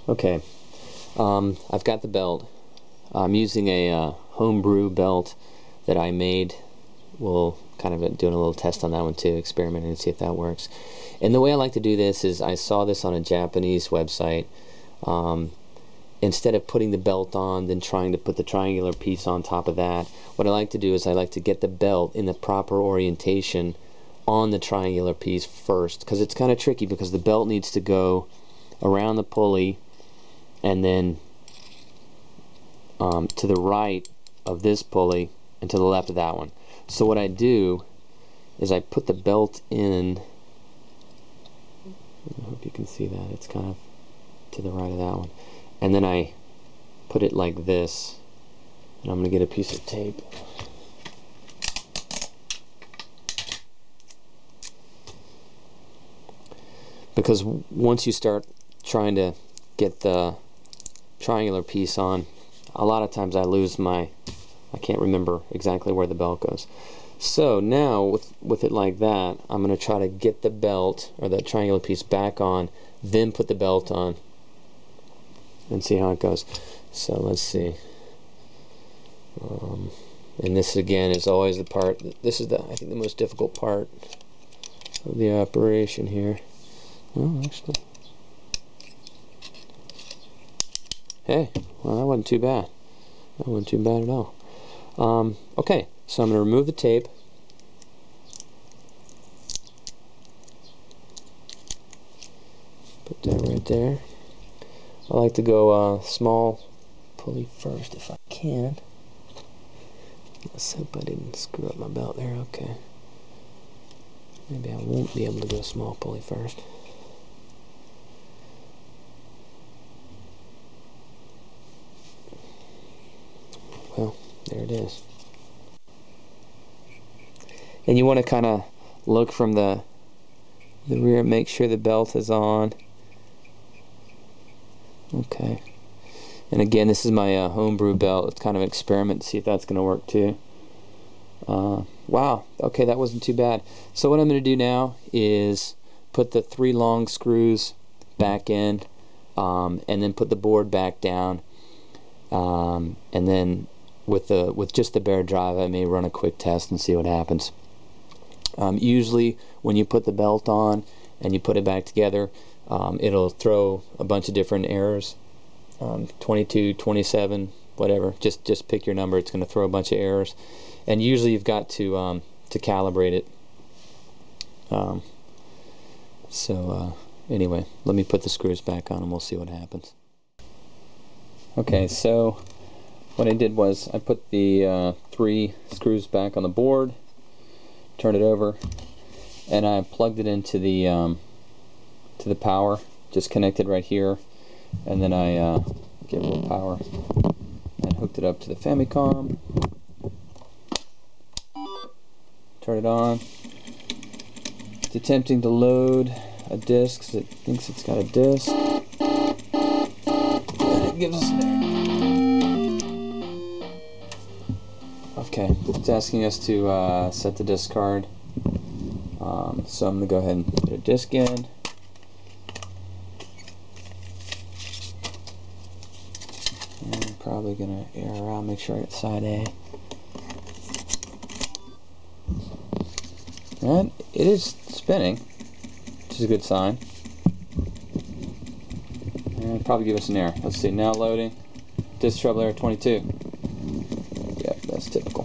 Okay, I've got the belt. I'm using a homebrew belt that I made. We'll kind of doing a little test on that one too, experimenting and see if that works. And the way I like to do this is I saw this on a Japanese website. Instead of putting the belt on, then trying to put the triangular piece on top of that, what I like to do is I like to get the belt in the proper orientation on the triangular piece first, because it's kind of tricky because the belt needs to go around the pulley and then to the right of this pulley and to the left of that one. So what I do is I put the belt in, I hope you can see that, it's kind of to the right of that one, and then I put it like this, and I'm going to get a piece of tape. Because once you start trying to get the triangular piece on, a lot of times I lose I can't remember exactly where the belt goes. So now with it like that, I'm going to try to get the belt or that triangular piece back on, then put the belt on and see how it goes. So let's see. And this again is always the part, this is I think the most difficult part of the operation here. Well, actually, hey, well, that wasn't too bad. That wasn't too bad at all. Okay, so I'm going to remove the tape. Put that right there. I like to go small pulley first if I can. Let's hope I didn't screw up my belt there. Okay. Maybe I won't be able to go small pulley first. Well, there it is. And you want to kind of look from the rear, make sure the belt is on. Okay. And again, this is my homebrew belt. It's kind of an experiment to see if that's going to work too. Wow, okay, that wasn't too bad. So what I'm going to do now is put the 3 long screws back in, and then put the board back down, and then with just the bare drive I may run a quick test and see what happens. Usually when you put the belt on and you put it back together, it'll throw a bunch of different errors, 22, 27, whatever, just pick your number. It's going to throw a bunch of errors, and usually you've got to calibrate it. Anyway, let me put the screws back on and we'll see what happens. Okay, so what I did was I put the 3 screws back on the board, turned it over, and I plugged it into the power, just connected right here, and then I gave it a little power and hooked it up to the Famicom. Turn it on. It's attempting to load a disk because it thinks it's got a disk. And it gives us an error. Okay, it's asking us to set the disk card. So I'm going to go ahead and put a disk in. And I'm probably going to air around, make sure I get side A. And it is spinning, which is a good sign. And it'll probably give us an error. Let's see, now loading. Disk trouble error 22. Yep, that's typical.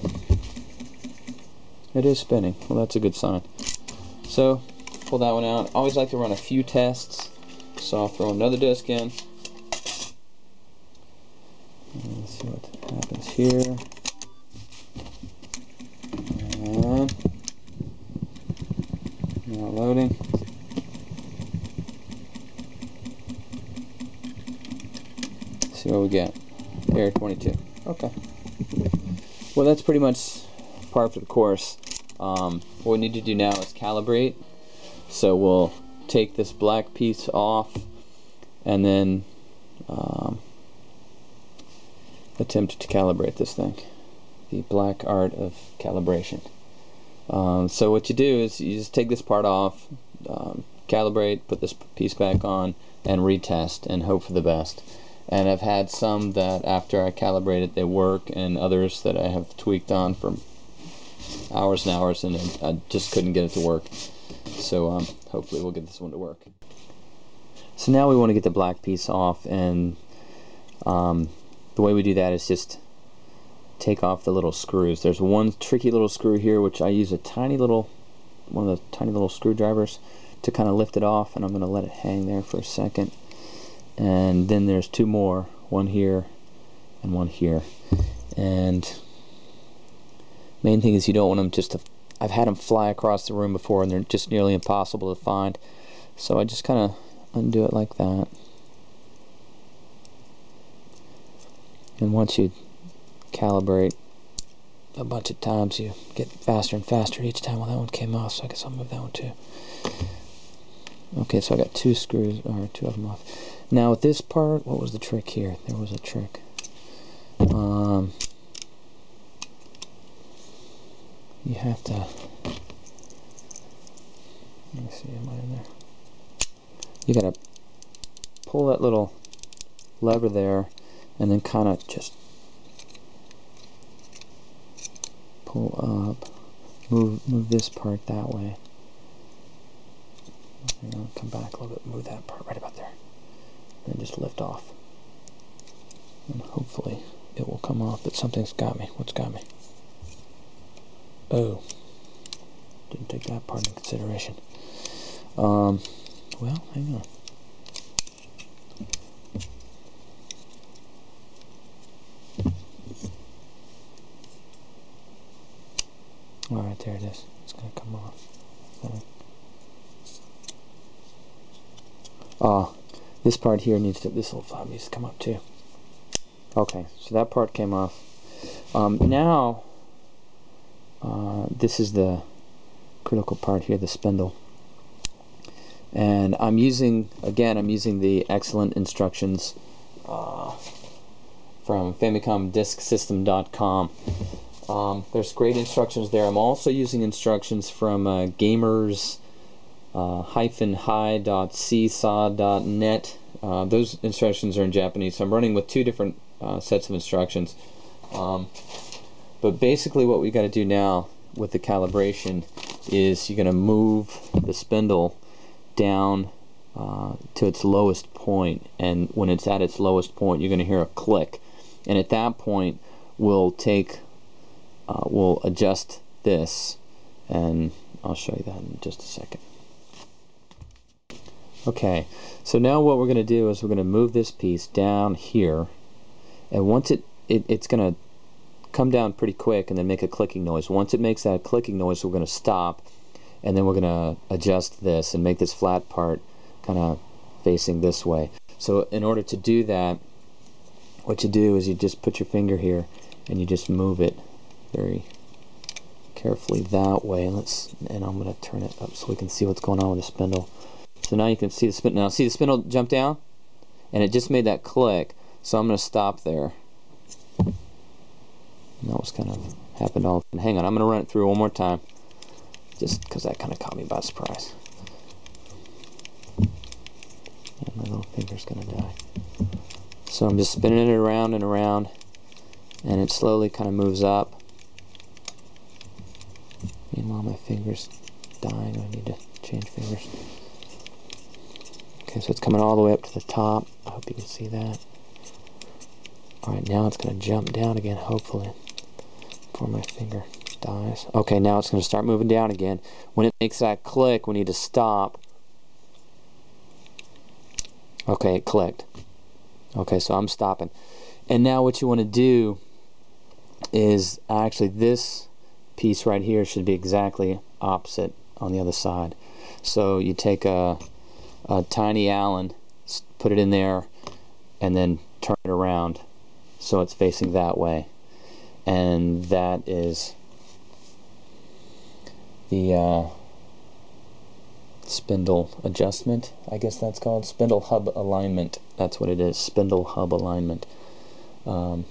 It is spinning. Well, that's a good sign. So, pull that one out. I always like to run a few tests. So I'll throw another disk in. And let's see what happens here. And now loading. Let's see what we get. Error 22. Okay. Well, that's pretty much par for the course. What we need to do now is calibrate. So we'll take this black piece off and then attempt to calibrate this thing. The black art of calibration. So what you do is you just take this part off, calibrate, put this piece back on, and retest and hope for the best. And I've had some that after I calibrate it they work, and others that I have tweaked on for hours and hours, and I just couldn't get it to work. So hopefully we'll get this one to work. So now we want to get the black piece off, and the way we do that is just take off the little screws. There's one tricky little screw here which I use one of the tiny little screwdrivers to kind of lift it off, and I'm going to let it hang there for a second. And then there's two more, one here and one here. And main thing is you don't want them just to, I've had them fly across the room before and they're just nearly impossible to find. So I just kind of undo it like that. And once you calibrate a bunch of times, you get faster and faster each time. Well, that one came off, so I guess I'll move that one too. Okay, so I got two screws, or two of them off. Now with this part, what was the trick here? There was a trick. You have to, let me see, am I in there? You gotta pull that little lever there, and then kind of just pull up, move this part that way. Hang on, come back a little bit, move that part right about there. Then just lift off. And hopefully it will come off, but something's got me. What's got me? Oh, didn't take that part into consideration. Well, hang on. Alright, there it is. It's going to come off. This part here needs to, this little flap needs to come up too. Okay, so that part came off. Now, this is the critical part here, the spindle. And I'm using the excellent instructions from FamicomDiskSystem.com. There's great instructions there. I'm also using instructions from gamers-hi.seesaw.net. Those instructions are in Japanese, so I'm running with two different sets of instructions. But basically what we got to do now with the calibration is you're going to move the spindle down to its lowest point, and when it's at its lowest point you're going to hear a click, and at that point we'll adjust this, and I'll show you that in just a second. Okay, so now what we're going to do is we're going to move this piece down here, and once it's going to come down pretty quick and then make a clicking noise. Once it makes that clicking noise, we're going to stop, and then we're going to adjust this and make this flat part kind of facing this way. So in order to do that, what you do is you just put your finger here and you just move it very carefully that way. And I'm going to turn it up so we can see what's going on with the spindle. So now you can see the spindle. Now see the spindle jump down, and it just made that click. So I'm going to stop there. And that was kind of happened all. And hang on, I'm going to run it through one more time, just because that kind of caught me by surprise. And my little finger's going to die. So I'm just spinning it around and around, and it slowly kind of moves up. Meanwhile, my finger's dying. I need to change fingers. Okay, so it's coming all the way up to the top. I hope you can see that. Alright, now it's going to jump down again, hopefully, before my finger dies. Okay, now it's going to start moving down again. When it makes that click, we need to stop. Okay, it clicked. Okay, so I'm stopping. And now what you want to do is, actually this piece right here should be exactly opposite on the other side. So you take a tiny Allen, put it in there, and then turn it around so it's facing that way. And that is the spindle adjustment, I guess that's called. Spindle hub alignment. That's what it is, spindle hub alignment. From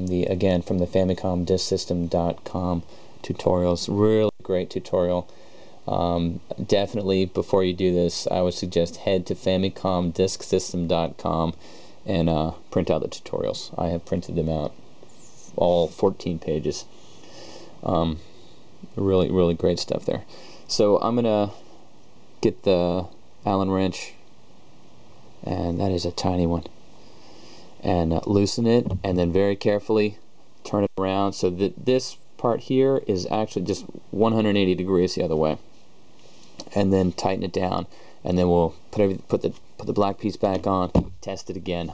the Famicom Disk System.com tutorials. Really great tutorial. Definitely before you do this, I would suggest head to famicomdisksystem.com and print out the tutorials. I have printed them out, all 14 pages. Really, really great stuff there. So I'm gonna get the Allen wrench, and that is a tiny one, and loosen it, and then very carefully turn it around so that this part here is actually just 180 degrees the other way, and then tighten it down, and then we'll put the black piece back on, test it again.